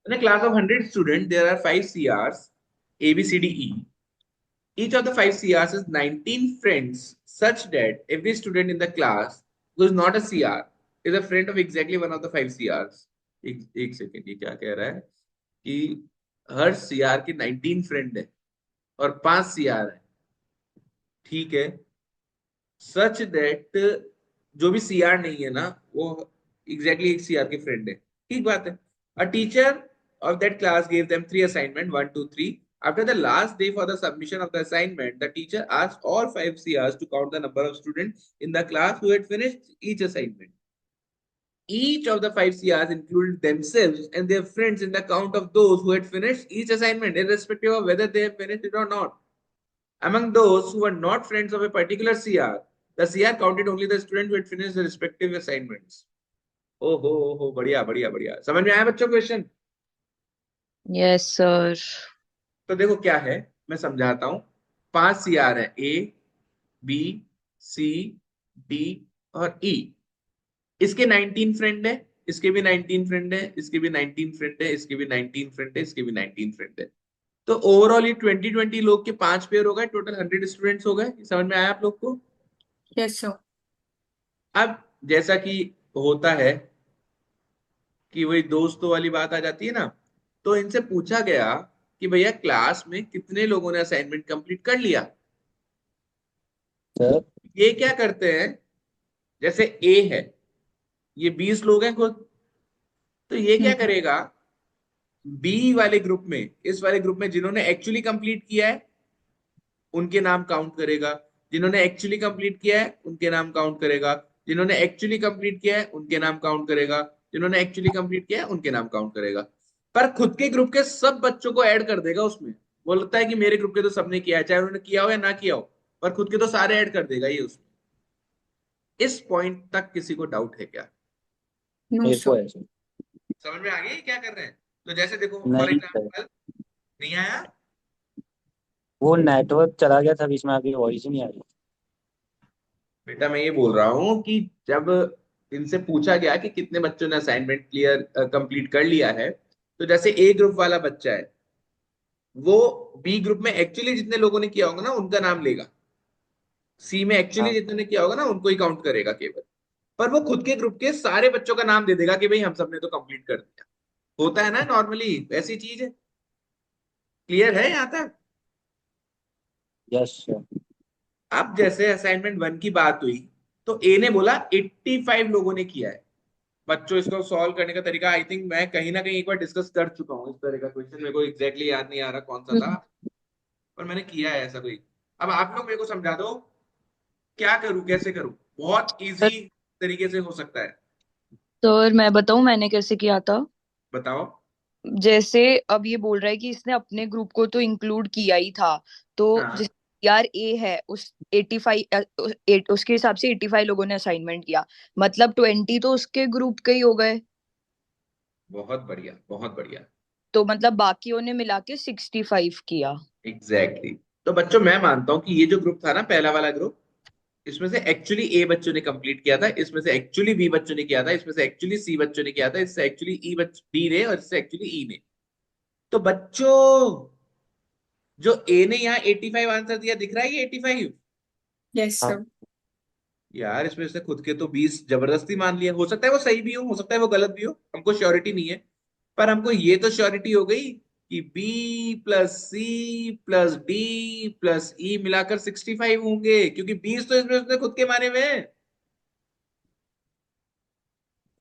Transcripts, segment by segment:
In a class of 100 students, there are 5 CRs, A, B, C, D, E. Each of the 5 CRs is 19 friends, such that every student in the class who is not a CR is a friend of exactly one of the 5 CRs. एक second, ये क्या कह रहा है कि हर CR के 19 friend है और 5 सीआर है, ठीक है। सच दैट जो भी सीआर नहीं है ना, वो एग्जैक्टली एक सीआर के फ्रेंड है, ठीक बात है। A teacher of that class gave them 3 assignment, 1, 2, 3. After the last day for the submission of the assignment, the teacher asked all 5 CRs to count the number of students in the class who had finished each assignment. Each of the 5 CRs included themselves and their friends in the count of those who had finished each assignment, irrespective of whether they have finished it or not. Among those who were not friends of a particular CR, the CR counted only the students who had finished the respective assignments. ओहो, बढ़िया बढ़िया बढ़िया, समझ में आया बच्चों question? Yes sir. तो देखो क्या है, मैं समझाता हूं। 5 सीआर है, ए, बी, सी, डी और ई। इसके 19 फ्रेंड है, इसके भी 19 फ्रेंड है, इसके भी 19 फ्रेंड है, इसके भी 19 फ्रेंड है, इसके भी 19 फ्रेंड है। तो ओवरऑल ये 20-20 लोग के 5 पेयर हो गए, टोटल 100 स्टूडेंट्स हो गए। समझ में आया आप लोग को? Yes sir. अब जैसा कि होता है कि वही दोस्तों वाली बात आ जाती है ना, तो इनसे पूछा गया कि भैया क्लास में कितने लोगों ने असाइनमेंट कंप्लीट कर लिया। सर ये क्या करते हैं, जैसे ए है, ये 20 लोग हैं खुद, तो ये क्या करेगा, बी वाले ग्रुप में, इस वाले ग्रुप में जिन्होंने एक्चुअली कंप्लीट किया है उनके नाम काउंट करेगा, जिन्होंने एक्चुअली कंप्लीट किया है उनके नाम काउंट करेगा, जिन्होंने एक्चुअली कंप्लीट किया है उनके नाम काउंट करेगा, जिन्होंने एक्चुअली कंप्लीट किया है उनके नाम काउंट करेगा। पर खुद के ग्रुप के सब बच्चों को ऐड कर देगा उसमें। बोलता है कि मेरे ग्रुप के तो सबने किया है, चाहे उन्होंने किया हो या ना किया हो, पर खुद के तो सारे ऐड कर देगा ये उसमें। इस पॉइंट तक किसी को डाउट है क्या? नो मेरे को सर। है सर। समझ में आ गई क्या कर रहे हैं? तो जैसे देखो फॉर नहीं सर, एग्जाम्पल, नहीं आया? वो नेटवर्क चला गया था बीच में, आगे वॉइस ही नहीं आ रही। बेटा मैं ये बोल रहा हूँ कि जब इनसे पूछा गया कि कितने बच्चों ने असाइनमेंट क्लियर कंप्लीट कर लिया है, तो जैसे ए ग्रुप वाला बच्चा है, वो बी ग्रुप में एक्चुअली जितने लोगों ने किया होगा ना उनका नाम लेगा, सी में एक्चुअली हाँ जितने ने किया होगा ना उनको ही काउंट करेगा केवल। पर वो खुद के ग्रुप के सारे बच्चों का नाम दे देगा कि भाई हम सबने तो कंप्लीट कर दिया। होता है ना नॉर्मली, वैसी चीज है। क्लियर है यहाँ तक? Yes sir. अब जैसे असाइनमेंट 1 की बात हुई, तो ए ने बोला 85 लोगों ने किया है। बच्चों इसको सॉल्व करने का तरीका आई थिंक मैं कहीं ना कहीं एक बार डिस्कस कर चुका हूँ। इस तरह का क्वेश्चन मेरे को एग्जैक्टली याद नहीं आ रहा कौन सा था, पर मैंने किया है ऐसा कोई। अब आप लोग मेरे को समझा दो क्या करूं, कैसे करूं। बहुत इजी तरीके से हो सकता है। सर मैं बताऊं मैंने कैसे किया था। बताओ। जैसे अब ये बोल रहा है कि इसने अपने ग्रुप को तो इंक्लूड किया ही था, तो हाँ, जिस यार ए है उस 85 उसके हिसाब से 85 लोगों ने असाइनमेंट किया, मतलब 20 तो उसके ग्रुप के ही हो गए। बहुत बढ़िया बहुत बढ़िया। तो मतलब बाकियों ने मिला के 65 किया। एग्जैक्टली तो बच्चों मैं मानता हूं कि ये जो ग्रुप था ना, पहला वाला ग्रुप, इसमें से एक्चुअली ए बच्चों ने कंप्लीट किया था, इसमें से एक्चुअली बी बच्चों ने किया था, इसमें से एक्चुअली सी बच्चों ने किया था, इससे एक्चुअली ई बच डी ने, और इससे एक्चुअली ई ने। तो बच्चों जो ए ने यहाँ 85 आंसर दिया, दिख रहा है ये 85? यस हाँ सर। यार इसमें से खुद के तो 20 जबरदस्ती मान लिए। हो सकता है वो सही भी हो सकता है वो गलत भी हो, हमको श्योरिटी नहीं है। पर हमको ये तो श्योरिटी हो गई कि B plus C plus D plus E मिलाकर 65 होंगे, क्योंकि 20 तो इसमें उसने खुद के माने हुए हैं।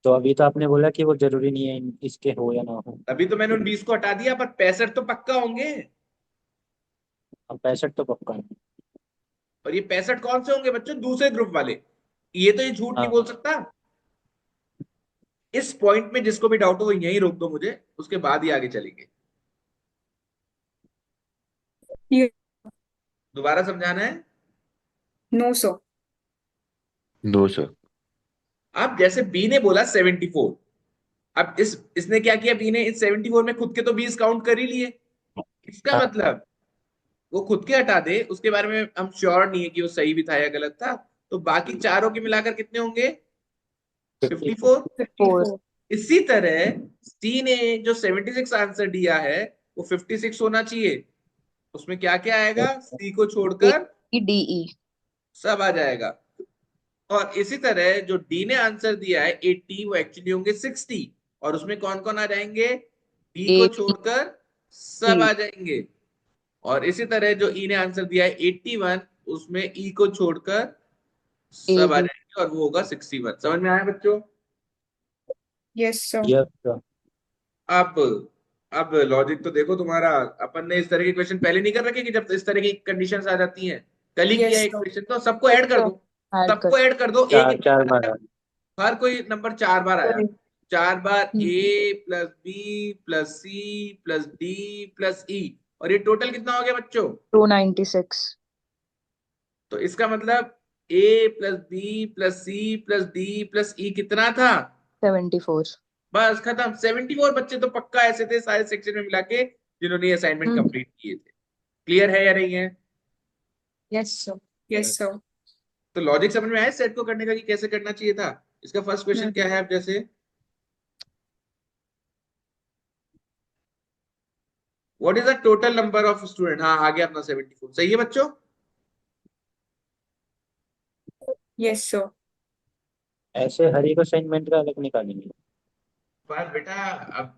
तो अभी तो आपने बोला कि वो जरूरी नहीं है इसके हो या ना हो। अभी तो मैंने उन 20 को हटा दिया, पर 65 तो पक्का होंगे। अब 65 तो पक्का है। और ये 65 कौन से होंगे बच्चों? दूसरे ग्रुप वाले। ये झूठ नहीं बोल हाँ सकता। इस पॉइंट में जिसको भी डाउट हो वो यहीं रोक दो मुझे, उसके बाद ही आगे चलेंगे। ये दोबारा समझाना है? No sir. 200। अब जैसे बी ने बोला 74। अब इसने क्या किया, बी ने इस 74 में खुद के तो 20 काउंट कर ही लिए। इसका हाँ मतलब वो खुद के हटा दे, उसके बारे में हम श्योर नहीं है कि वो सही भी था या गलत था। तो बाकी चारों के मिलाकर कितने होंगे? 54। 54। इसी तरह सी ने जो 76 आंसर दिया है वो 56 होना चाहिए। उसमें क्या क्या आएगा, सी को ए छोड़कर डी ई। सब आ जाएगा। और इसी तरह जो डी ने आंसर दिया है 80, वो एक्चुअली होंगे 60। और उसमें कौन कौन आ जाएंगे, डी ए को बी छोड़कर सब सी। आ जाएंगे। और इसी तरह जो ई ने आंसर दिया है 81, उसमें ई को छोड़कर ए सब आ बी। जाएंगे और वो होगा 61। समझ में आया बच्चों? Yes sir. Yes sir. अब अब लॉजिक तो देखो तुम्हारा। अपन ने इस तरह के क्वेश्चन पहले नहीं कर रखे कि जब इस तरह की कंडीशंस आ जाती हैं। कल ही किया यस एक सर। क्वेश्चन, तो सबको ऐड कर तो दो। ऐड कर। सबको ऐड कर दो, एक चार एक चार बार बार आया। हर कोई नंबर 4 बार आया। 4 बार हम्म। A plus B plus C plus D plus E. और ये टोटल कितना हो गया बच्चों? 296। तो इसका मतलब A plus B plus C plus D plus E कितना था? 74। बस खत्म। 74 बच्चे तो पक्का ऐसे थे सारे सेक्शन में मिला के जिन्होंने असाइनमेंट कंप्लीट किए थे। क्लियर है या नहीं है? Yes sir. Yes sir. तो लॉजिक समझ में आया सेट को करने का कि कैसे करना चाहिए था। इसका फर्स्ट क्वेश्चन क्या है? अब जैसे what is the total number of student, हाँ आ गया अपना 74। सही है बच्चों? Yes sir. ऐसे हर एक असाइनमेंट का अलग निकालेंगे। पर बेटा अब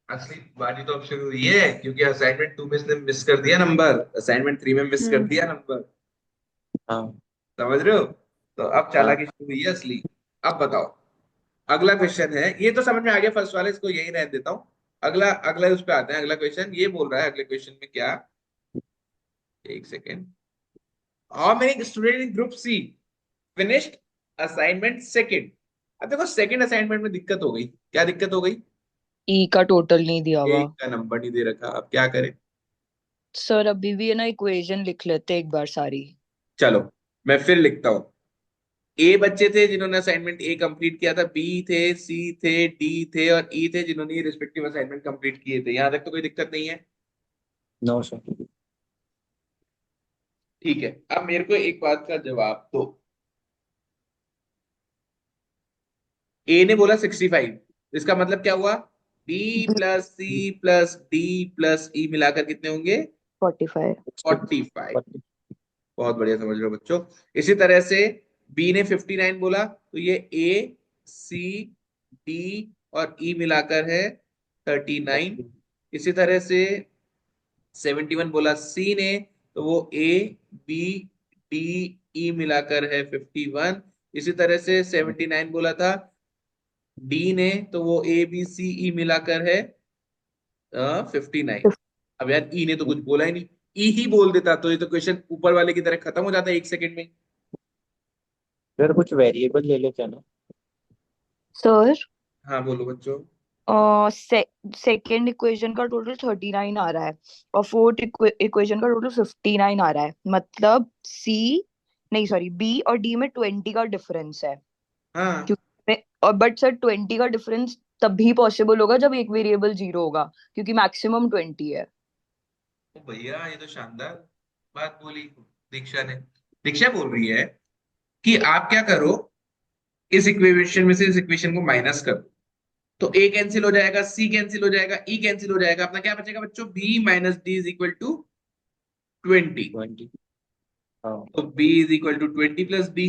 असली बाजी तो अब शुरू हुई है, क्योंकि असाइनमेंट 2 में इसने मिस कर दिया नंबर, असाइनमेंट 3 में मिस कर दिया नंबर। हाँ समझ रहे हो? तो अब हाँ। चालाकी शुरू हुई है असली। अब बताओ, अगला क्वेश्चन है, ये तो समझ में आ गया फर्स्ट वाला, इसको यही रहने देता हूँ। अगला अगला उस पे आते हैं। अगला क्वेश्चन ये बोल रहा है, अगले क्वेश्चन में क्या, एक second. How many student in group C finished assignment second? अब देखो सेकंड असाइनमेंट में दिक्कत हो गई। क्या दिक्कत हो गई? ई का टोटल नहीं दिया हुआ। एक का नंबर नहीं दे रखा। अब क्या करें? सर अभी भी है ना, इक्वेशन लिख लेते एक बार सारी। चलो मैं फिर लिखता हूँ। ए बच्चे थे जिन्होंने असाइनमेंट ए कंप्लीट किया था, बी थे, सी थे, डी थे और ई थे जिन्होंने ये रिस्पेक्टिव असाइनमेंट कंप्लीट किए थे। यहां तक तो कोई दिक्कत नहीं है? No sir. ठीक है। अब मेरे को एक बात का जवाब दो। ए ने बोला 65, इसका मतलब क्या हुआ? B plus C plus D plus E मिलाकर कितने होंगे? 45। 45। बहुत बढ़िया, समझ रहे हो बच्चों। इसी तरह से बी ने 59 बोला, तो ये ए सी डी और ई मिलाकर है 39। इसी तरह से 71 बोला सी ने, तो वो ए बी डी ई मिलाकर है 51। इसी तरह से 79 बोला था डी ने, तो वो ए बी सी ई मिलाकर है 59। अब यार ई ने तो कुछ बोला ही नहीं। ई ही बोल देता तो ये तो क्वेश्चन ऊपर वाले की तरह खत्म हो जाता है 1 सेकंड में। फिर कुछ वेरिएबल ले लेते हैं ना। सर हाँ बोलो बच्चों। सेकेंड इक्वेशन का टोटल 39 आ रहा है और फोर्थ इक्वेशन का टोटल 59 आ रहा है। मतलब सी, नहीं सॉरी, बी और डी में 20 का डिफरेंस है। हाँ और बट सर 20 का डिफरेंस तभी पॉसिबल होगा जब एक वेरिएबल 0 होगा, क्योंकि मैक्सिमम 20 है। ओ भैया ये तो शानदार बात बोली दीक्षा ने। दीक्षा बोल रही है कि आप क्या करो, इस इक्वेशन में से इस इक्वेशन को माइनस करो, तो ए कैंसिल हो जाएगा, सी कैंसिल हो जाएगा, ई कैंसिल हो जाएगा। अपना क्या बचेगा बच्चों? B minus D is equal to 20। 20। हाँ। तो B is equal to 20 plus B.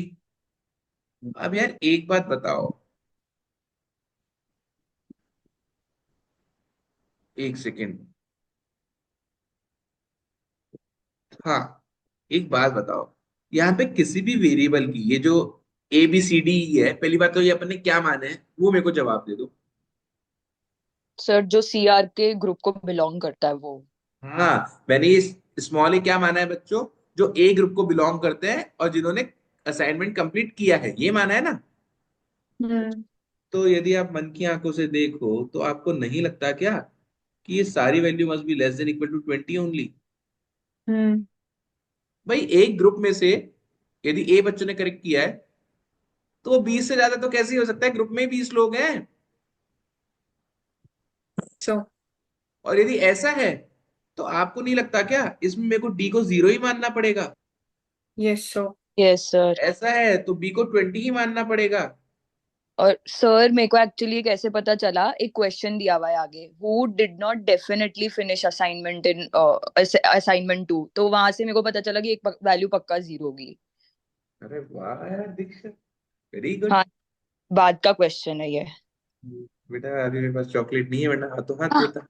अब यार एक बात बताओ, एक सेकेंड। हाँ एक बात बताओ, यहाँ पे किसी भी वेरिएबल की ये जो A B C D E है, पहली बात तो ये अपन ने क्या माना है वो मेरे को जवाब दे दो। सर जो सी आर के ग्रुप को बिलोंग करता है वो। हाँ मैंने ये स्मॉल ए क्या माना है बच्चों? जो ए ग्रुप को बिलोंग करते हैं और जिन्होंने असाइनमेंट कंप्लीट किया है, ये माना है ना। हम्म। तो यदि आप मन की आंखों से देखो तो आपको नहीं लगता क्या कि ये सारी value must be less than equal to 20 only? हम्म। भाई एक ग्रुप में से यदि ए बच्चों ने करेक्ट किया है, तो वो 20 से ज्यादा तो कैसे ही हो सकता है? ग्रुप में ही 20 लोग हैं। सो और यदि ऐसा है तो आपको नहीं लगता क्या इसमें मेरे को डी को 0 ही मानना पड़ेगा? Yes so yes sir. ऐसा है तो बी को 20 ही मानना पड़ेगा। और सर मेरे को एक्चुअली कैसे पता चला, एक क्वेश्चन दिया हुआ है आगे, who did not definitely finish assignment in assignment 2, तो वहां से मेरे को पता चला कि एक वैल्यू पक्का 0 होगी। अरे वाह यार दीक्षित, वेरी गुड। हाँ, बाद का क्वेश्चन है ये। बेटा अभी मेरे पास चॉकलेट नहीं है, वरना हाथों हाथ हाँ, देता।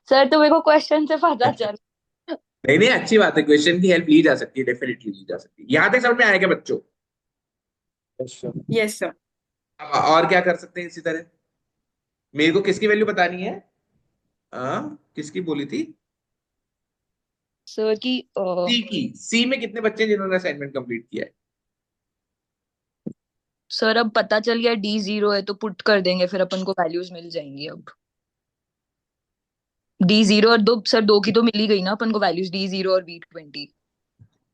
सर तो मेरे को क्वेश्चन से पता चला। नहीं नहीं, अच्छी बात है, क्वेश्चन की हेल्प ली जा सकती है, डेफिनेटली ली जा सकती है। यहाँ तक समझ में आया क्या बच्चों? Yes sir. Yes, sir. अब और क्या कर सकते हैं इसी तरह? मेरे को किसकी वैल्यू बतानी है? किसकी बोली थी? सर की सी की। सी में कितने बच्चे हैं जिन्होंने असाइनमेंट कंप्लीट किया है? सर अब पता चल गया D 0 है तो पुट कर देंगे, फिर अपन को वैल्यूज मिल जाएंगी। अब D 0 और 2, सर 2 की तो मिल ही गई ना अपन को वैल्यूज, D 0 और B 20।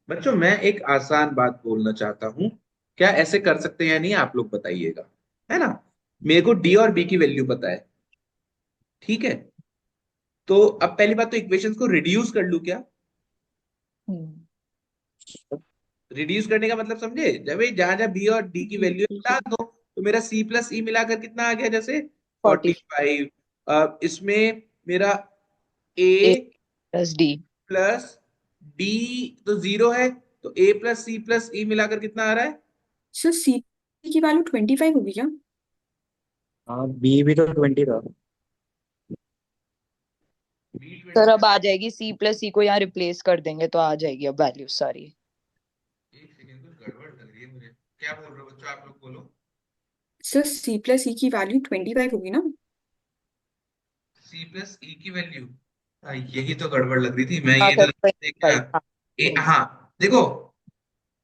बच्चों मैं एक आसान बात बोलना चाहता हूँ, क्या ऐसे कर सकते हैं या नहीं, आप लोग बताइएगा, है ना? मेरे को डी और बी की वैल्यू पता है, ठीक है? तो अब पहली बात तो इक्वेशंस को रिड्यूस कर लूं क्या? रिड्यूस करने का मतलब समझे? जब ये जहां जहां बी और डी की वैल्यू डाल दो, तो मेरा सी प्लस ई मिलाकर कितना आ गया? जैसे 40 45। अब इसमें मेरा ए A plus D। Plus D तो 0 है, तो ए प्लस सी प्लस ई मिलाकर कितना आ रहा है? So C की वैल्यू 25 होगी क्या? हाँ, बी भी तो 20 था। B sir 20। अब आ जाएगी, C प्लस C को यहाँ रिप्लेस कर देंगे तो आ जाएगी अब वैल्यू सारी। एक सेकंड, कुछ गड़बड़ लग रही है मुझे। क्या बोल रहे हो बच्चों, आप लोग बोलो। So C plus E की वैल्यू 25 होगी ना? सी प्लस ई की वैल्यू, यही तो गड़बड़ लग रही थी। मैं हाँ ये सर, तो क्या 25। हाँ। हाँ, देखो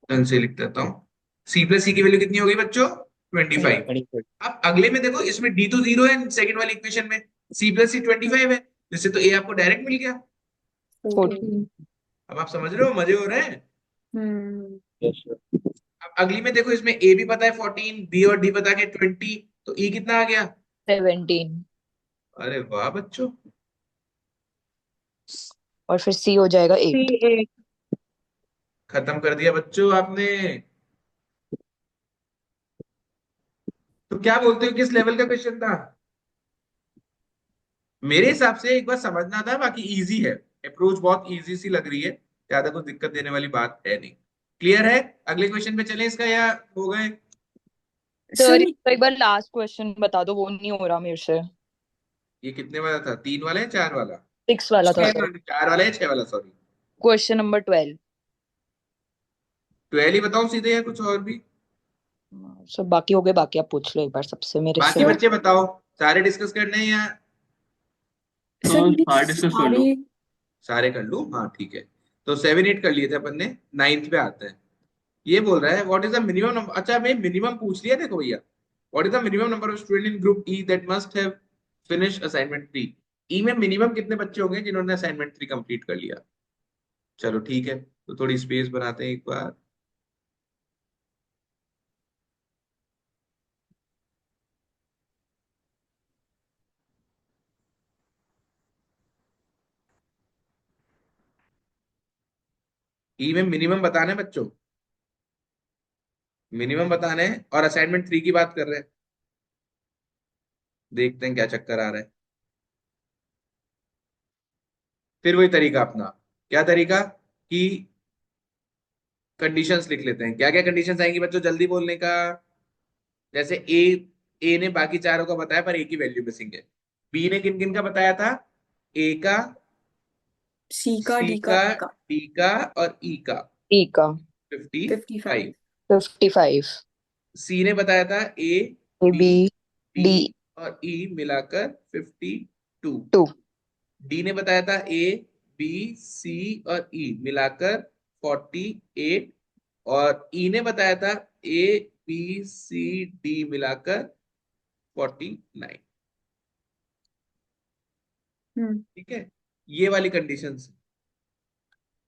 ढंग से लिख देता हूँ। सी प्लस सी की वैल्यू कितनी होगी बच्चों? 25। 20। अब अगले में देखो, इसमें डी तो 0 है सेकंड वाली इक्वेशन में, सी प्लस सी 25 है, जिससे तो ए आपको डायरेक्ट मिल गया। 14. अब आप समझ रहे हो, मजे हो रहे हैं? हम्म. Yes sir. अब अगली में देखो, इसमें ए भी पता है 14, बी और डी पता है 20, तो ई कितना आ गया? 17। अरे वाह बच्चों, और फिर C हो जाएगा 8। 3, 8. खत्म कर दिया बच्चों आपने। तो क्या बोलते हो, किस लेवल का क्वेश्चन था? मेरे हिसाब से एक बार समझना था, बाकी इजी है। अप्रोच बहुत इजी सी लग रही है, ज्यादा कुछ दिक्कत देने वाली बात है नहीं। क्लियर है? अगले क्वेश्चन पे चलें इसका, या हो गए? So सर इसका एक बार लास्ट क्वेश्चन बता दो, वो नहीं हो रहा मेरे से। ये कितने वाला था, 3 वाला या 4 वाला? 6 वाला था 6 सर। mark. 4 वाला या 6 वाला, सॉरी। Question number 12। 12 ही बताऊं सीधे, या कुछ और भी? सर बाकी हो गए, बाकी आप पूछ लो एक बार सबसे मेरे से। बाकी So बच्चे बताओ, सारे डिस्कस करने हैं या? सर तो मेरी हाँ डिस्कस कर लो। सारे सारे कर लूं? हाँ ठीक है। तो 7 8 कर लिए थे अपन ने, 9th पे आते हैं। ये बोल रहा है what is the minimum number, अच्छा मैं मिनिमम पूछ लिया, देखो भैया। What is the minimum number of student in group E that must have finish assignment 3? ई में मिनिमम कितने बच्चे होंगे जिन्होंने असाइनमेंट 3 कंप्लीट कर लिया? चलो ठीक है, तो थोड़ी स्पेस बनाते हैं एक बार। ई में मिनिमम बताना है बच्चों, मिनिमम बताना है, और असाइनमेंट 3 की बात कर रहे हैं। देखते हैं क्या चक्कर आ रहा है। फिर वही तरीका अपना। क्या तरीका? कि कंडीशंस लिख लेते हैं। क्या क्या कंडीशंस आएंगी बच्चों, जल्दी बोलने का। जैसे ए ने बाकी चारों का बताया, पर ए की वैल्यू मिसिंग है। बी ने किन किन का बताया था? ए का, C का, सी D का, का, E का. डी का और ई का। E का 55। 55. 55। सी ने बताया था A, A B, B D D और ई मिलाकर 52। 2। डी ने बताया था ए, बी, सी और ई मिलाकर 48। और ई ने बताया था ए, बी, सी, डी मिलाकर 49। हम्म. ठीक है, ये वाली कंडीशंस।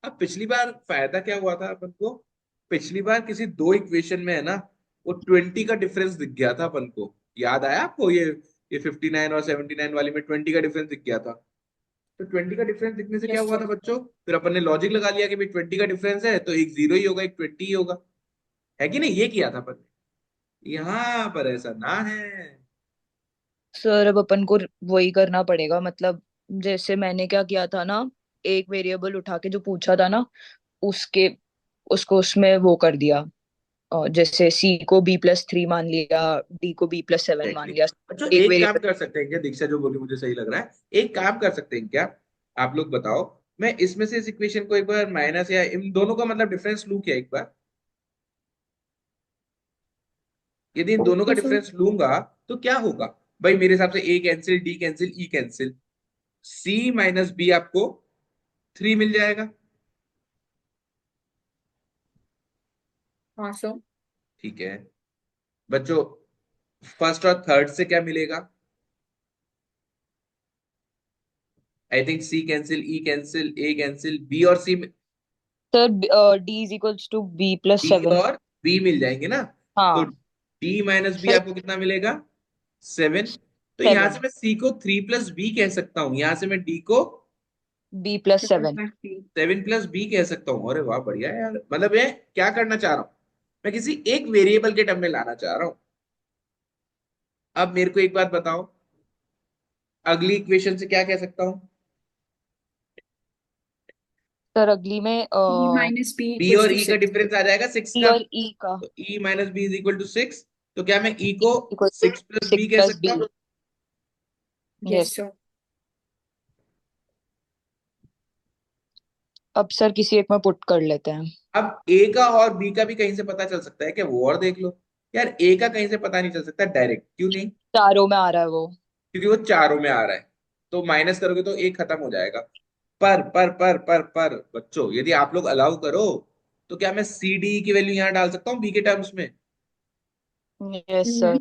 अब पिछली बार फायदा क्या हुआ था अपन को? पिछली बार किसी दो इक्वेशन में है ना, वो 20 का डिफरेंस दिख गया था अपन को। याद आया आपको? ये 59 और 79 वाली में 20 का डिफरेंस दिख गया था। तो 20 का डिफरेंस दिखने से क्या Yes, हुआ sir. था बच्चों? फिर अपन ने लॉजिक लगा लिया कि भाई 20 का डिफरेंस है तो एक 0 ही होगा, एक 20 ही होगा। है कि नहीं? ये किया था अपन ने। यहाँ पर ऐसा ना है। सर अब अपन को वही करना पड़ेगा, मतलब जैसे मैंने क्या किया था ना, एक वेरिएबल उठा के जो पूछा था ना, उसके उसको उसमें वो कर दिया। जैसे सी को B+3 मान लिया, डी को B+7 मान एग्जैक्टली। लिया। अच्छा, एक एक काम वेरिएबल। कर सकते हैं क्या? दीक्षा जो बोली मुझे सही लग रहा है। एक काम कर सकते हैं क्या? आप लोग बताओ। मैं इसमें से इस इक्वेशन को एक बार माइनस या इन दोनों का मतलब डिफरेंस लूं क्या एक बार? यदि इन दोनों का ओके सर। डिफरेंस लूंगा तो क्या होगा? भाई मेरे हिसाब से A cancel, D cancel, E cancel, C - B आपको 3 मिल जाएगा। हाँ सर। ठीक है बच्चों, फर्स्ट और थर्ड से क्या मिलेगा? I think C cancel, E cancel, A cancel, B और C, sir D = B+7। D और बी मिल जाएंगे ना? तो हाँ D - B सर। आपको कितना मिलेगा? 7। तो यहां से 7। मैं C को 3+B कह सकता हूं, यहां से मैं D को B+7। 7+B कह सकता हूँ। अरे वाह, बढ़िया है यार। मतलब मैं क्या करना चाह रहा हूँ, मैं किसी एक वेरिएबल के टर्म में लाना चाह रहा हूँ। अब मेरे को एक बात बताओ, अगली इक्वेशन से क्या कह सकता हूँ? सर अगली में B - B बी equals और to ई का 6. डिफरेंस आ जाएगा 6 सी का। और ई का। तो E - B = 6। तो क्या मैं E को इक्वल टू 6+B 6 कह प्लस सकता बी। हूँ? यस। Yes sir. अब सर किसी एक में पुट कर लेते हैं। अब A का और B का भी कहीं से पता चल सकता है क्या? वो और देख लो। यार A का कहीं से पता नहीं चल सकता डायरेक्ट, क्यों नहीं? चारों में आ रहा है वो। क्योंकि वो चारों में आ रहा है। तो माइनस करोगे तो एक खत्म हो जाएगा। पर बच्चों, यदि आप लोग अलाउ करो तो क्या मैं CD की वैल्यू यहाँ डाल सकता हूँ B के टर्म्स में? Yes sir.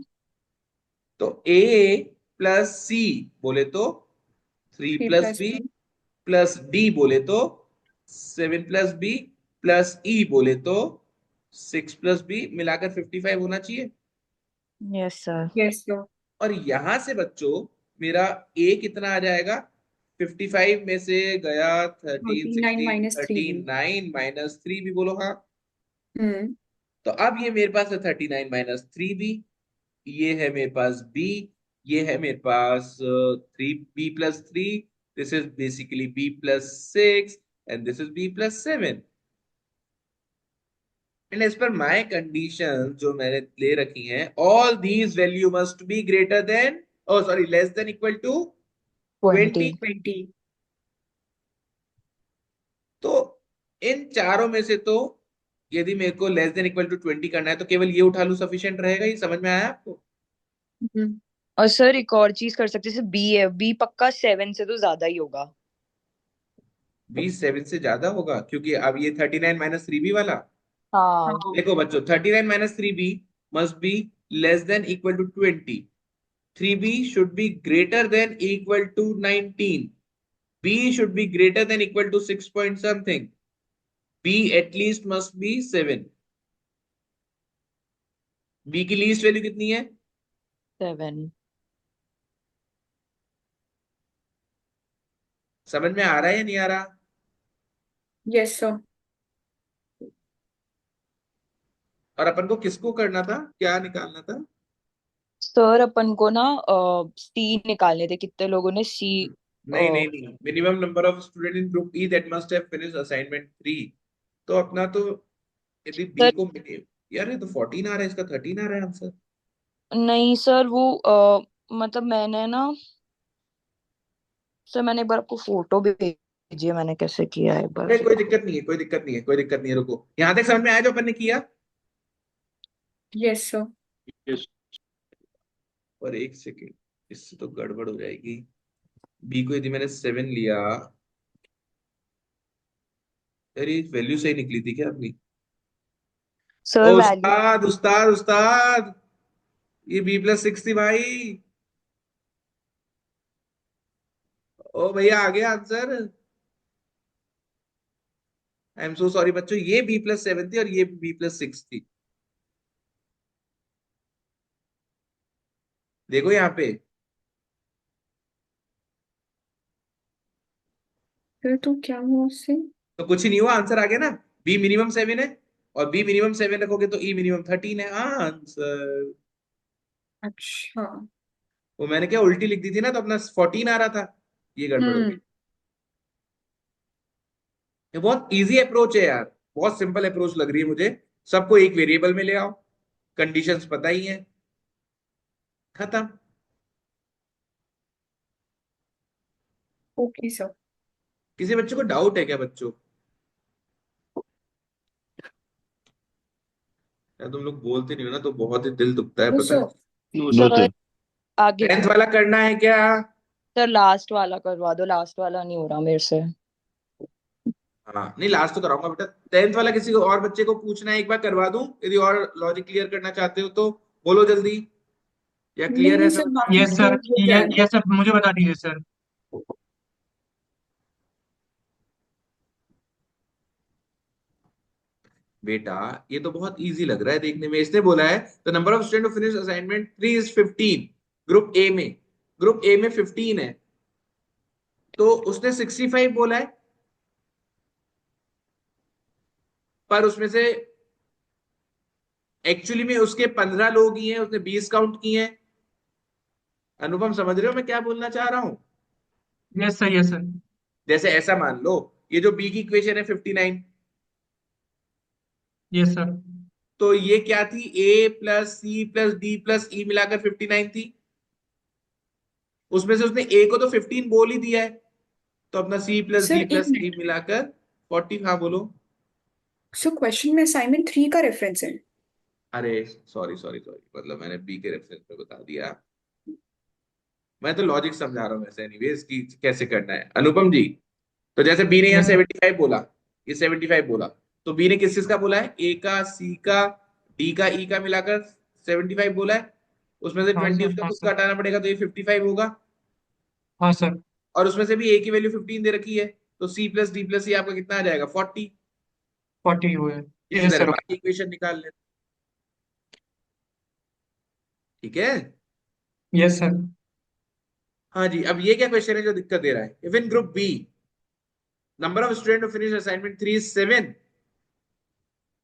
तो A+C बोले तो 3 3 plus plus B B. Plus D बोले तो 7+B प्लस ई बोले तो 6+B मिलाकर 55 होना चाहिए। Yes sir. Yes sir. और यहां से बच्चों मेरा ए कितना आ जाएगा? 55 में से गया 13, 39 16, minus 3B. 39 -3 भी बोलो हाँ। हम्म. तो अब ये मेरे पास है 39 - 3B। ये है मेरे पास B। ये है मेरे पास 3B+3। This is basically B+6 and this is B+7। And as per my condition जो मैंने ले रखी हैं, all these value must be greater than, oh sorry, less than equal to 20। 20। 20. तो इन चारों में से तो यदि मेरे को लेस देन इक्वल टू 20 करना है तो केवल ये उठा लूं, सफिशिएंट रहेगा। ये समझ में आया आपको? हम्म. और सर एक और चीज कर सकते हैं, जैसे बी है, बी पक्का 7 से तो ज्यादा ही होगा। 7 से ज्यादा होगा क्योंकि अब ये 39 - 3B वाला। हाँ। हाँ. देखो बच्चों, 39 - 3B must be less than equal to 20। 3B should be greater than equal to 19। B should be greater than equal to 6 point something। B at least must be 7। B की लीस्ट वैल्यू कितनी है? 7। समझ में आ रहा है या नहीं आ रहा? Yes sir. और अपन को किसको करना था, क्या निकालना था? सर अपन को ना सी निकालने थे, कितने लोगों ने सी। नहीं, minimum number of student in group E that must have finish assignment 3। तो अपना तो, यदि बी सर को, यार ये तो 14 आ रहा है, इसका 13 आ रहा है आंसर। नहीं सर, वो मतलब मैंने ना, सर मैंने एक बार आपको फोटो भी भेजी है, मैंने कैसे किया है एक बार अरे कोई देखो। दिक्कत नहीं है, कोई दिक्कत नहीं है, कोई दिक्कत नहीं है, रुको। यहां तक समझ में आया जो अपन ने किया? Yes sir. और एक सेकेंड, इससे तो गड़बड़ हो जाएगी। बी को यदि मैंने 7 लिया, अरे वैल्यू सही निकली थी क्या अपनी? ओ सर वैल्यू। उस्ताद उस्ताद उस्ताद, ये B+6 थी भाई। ओ भैया आ गया answer. I am so sorry बच्चों, ये B+7 थी और ये B+6 थी। देखो यहाँ पे। फिर तो क्या हुआ उससे? तो कुछ ही नहीं हुआ, आंसर आ गया ना। B - 7 है। और बी मिनिमम 7 रखोगे तो ई मिनिमम 13 है आंसर। अच्छा। वो मैंने क्या उल्टी लिख दी थी ना, तो अपना 14 आ रहा था, ये गड़बड़ हो गई। ये बहुत इजी अप्रोच है यार, बहुत सिंपल अप्रोच लग रही है मुझे। सबको एक वेरिएबल में ले आओ, कंडीशंस पता ही है, खत्म। Okay sir. किसी बच्चे को डाउट है क्या बच्चों? यार तुम लोग बोलते नहीं हो ना, तो बहुत ही दिल दुखता है, नो पता है। सर। No sir sir. आगे 10th वाला करना है क्या? सर लास्ट वाला करवा दो, लास्ट वाला नहीं हो रहा मेरे से। हाँ नहीं, लास्ट तो कराऊंगा बेटा। 10th वाला किसी को और बच्चे को पूछना है, एक बार करवा दूं, यदि और लॉजिक क्लियर करना चाहते हो तो बोलो जल्दी, या नहीं क्लियर है नहीं सब? सर, बाकी यस तो सर, हो गया है। यस सर, मुझे बता दीजिए सर। बेटा ये तो बहुत इजी लग रहा है देखने में। इसने बोला है the number of student finish assignment 3 is 15, group A में। ग्रुप ए में 15 है, तो उसने 65 बोला है, पर उसमें से एक्चुअली में उसके 15 लोग ही हैं, उसने 20 काउंट किए हैं। अनुपम समझ रहे हो मैं क्या बोलना चाह रहा हूं? Yes sir, yes sir. जैसे ऐसा मान लो, ये जो बी की इक्वेशन है 59, यस सर। तो ये क्या थी? A plus C plus D plus E मिलाकर 59 थी। उसमें से उसने ए को तो 15 बोल ही दिया है, तो अपना सी प्लस सर डी एक प्लस ई मिनट। मिलाकर 40। हाँ बोलो। सर क्वेश्चन में असाइनमेंट 3 का रेफरेंस है। अरे सॉरी सॉरी सॉरी, मतलब मैंने बी के रेफरेंस में बता दिया। मैं तो लॉजिक समझा रहा हूँ वैसे, एनीवेज की कैसे करना है अनुपम जी। तो जैसे बी ने यहाँ यस सर। 75 बोला, ये 75 बोला, तो बी ने किस किस का बोला है? ए का, सी का, डी का, ई का मिलाकर 75 बोला है। उसमें से हाँ 20 सर, उसका हाँ खुद का सर। हटाना पड़ेगा, तो ये 55 होगा। हाँ सर। और उसमें से भी ए की वैल्यू 15 दे रखी है, तो सी प्लस डी प्लस ई आपका कितना आ जाएगा? 40। 40 हुए। इसी यस तरह सर। बाकी इक्वेशन निकाल लेते। ठीक है। Yes sir. हाँ जी, अब ये क्या क्वेश्चन है जो दिक्कत दे रहा है? If in group B number of students who finish assignment 3 is 7,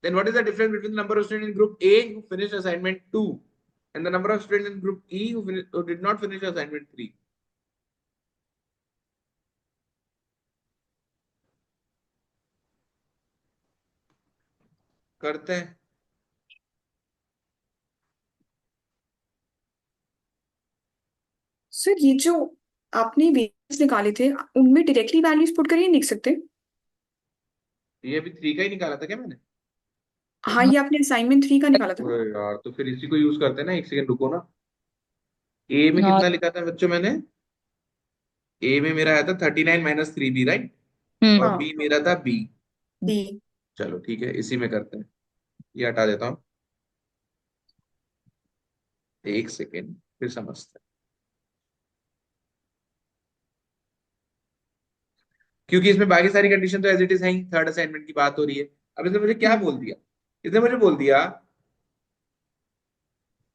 then what is the difference between the number of students in group A who finished assignment 2 and the number of students in group E who did not finish assignment 3? करते हैं। Sir ये जो आपने variables निकाले थे, उनमें directly values put करके नहीं लिख सकते? ये अभी 3 का ही निकाला था क्या मैंने? हाँ, ये आपने असाइनमेंट 3 का निकाला था अरे ना? यार, तो फिर इसी को यूज करते हैं ना। एक सेकंड रुको ना। ए में हाँ। कितना लिखा था बच्चों मैंने? ए में मेरा आया था 39 माइनस 3b, राइट? और हाँ। बी मेरा था बी। बी। चलो ठीक है, इसी में करते हैं। ये हटा देता हूँ, एक सेकेंड, फिर समझते हैं। क्योंकि इसमें बाकी सारी कंडीशन तो एज इट इज है ही, थर्ड असाइनमेंट की बात हो रही है। अब इसने मुझे क्या हम्म। बोल दिया? इसने मुझे बोल दिया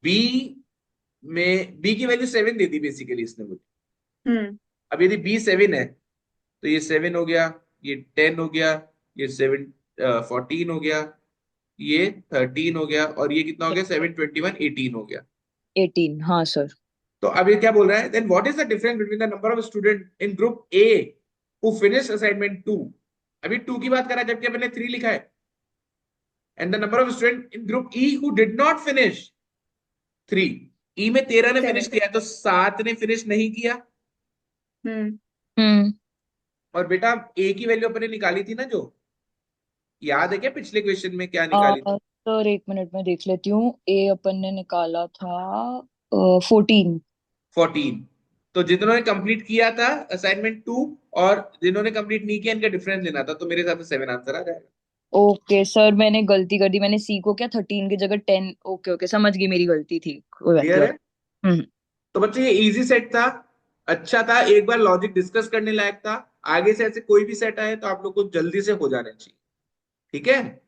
बी में बी की वैल्यू 7 दे दी बेसिकली इसने मुझे। हम्म। अब यदि बी 7 है, तो ये 7 हो गया, ये 10 हो गया, ये 14 हो गया, ये 13 हो गया, और ये कितना हो गया? 7 21 18 हो गया। 18, हाँ सर। तो अब ये क्या बोल रहा है? Then what is the difference between the number of student in group A who finish assignment 2? अभी 2 की बात करा जबकि अपने 3 लिखा है। And the number of student in group E who did not finish 3। ई में 13 ने फिनिश 7। किया, तो 7 ने फिनिश नहीं किया। हम्म। हम्म। और बेटा ए की वैल्यू अपने निकाली थी ना, जो याद है क्या पिछले क्वेश्चन में क्या निकाली थी? सर एक मिनट में देख लेती हूँ। ए अपन ने निकाला था 14। 14। तो जिन्होंने कंप्लीट किया था असाइनमेंट 2 और जिन्होंने कंप्लीट नहीं किया, इनका डिफरेंस लेना था, तो मेरे हिसाब से 7 आंसर आ जाएगा। ओके सर, मैंने गलती कर दी, मैंने सी को क्या 13 की जगह 10। ओके ओके, समझ गई, मेरी गलती थी। कोई बात क्लियर नहीं। है? हम्म। तो बच्चों ये इजी सेट था, अच्छा था, एक बार लॉजिक डिस्कस करने लायक था। आगे से ऐसे कोई भी सेट आए तो आप लोग को जल्दी से हो जाने चाहिए। ठीक है।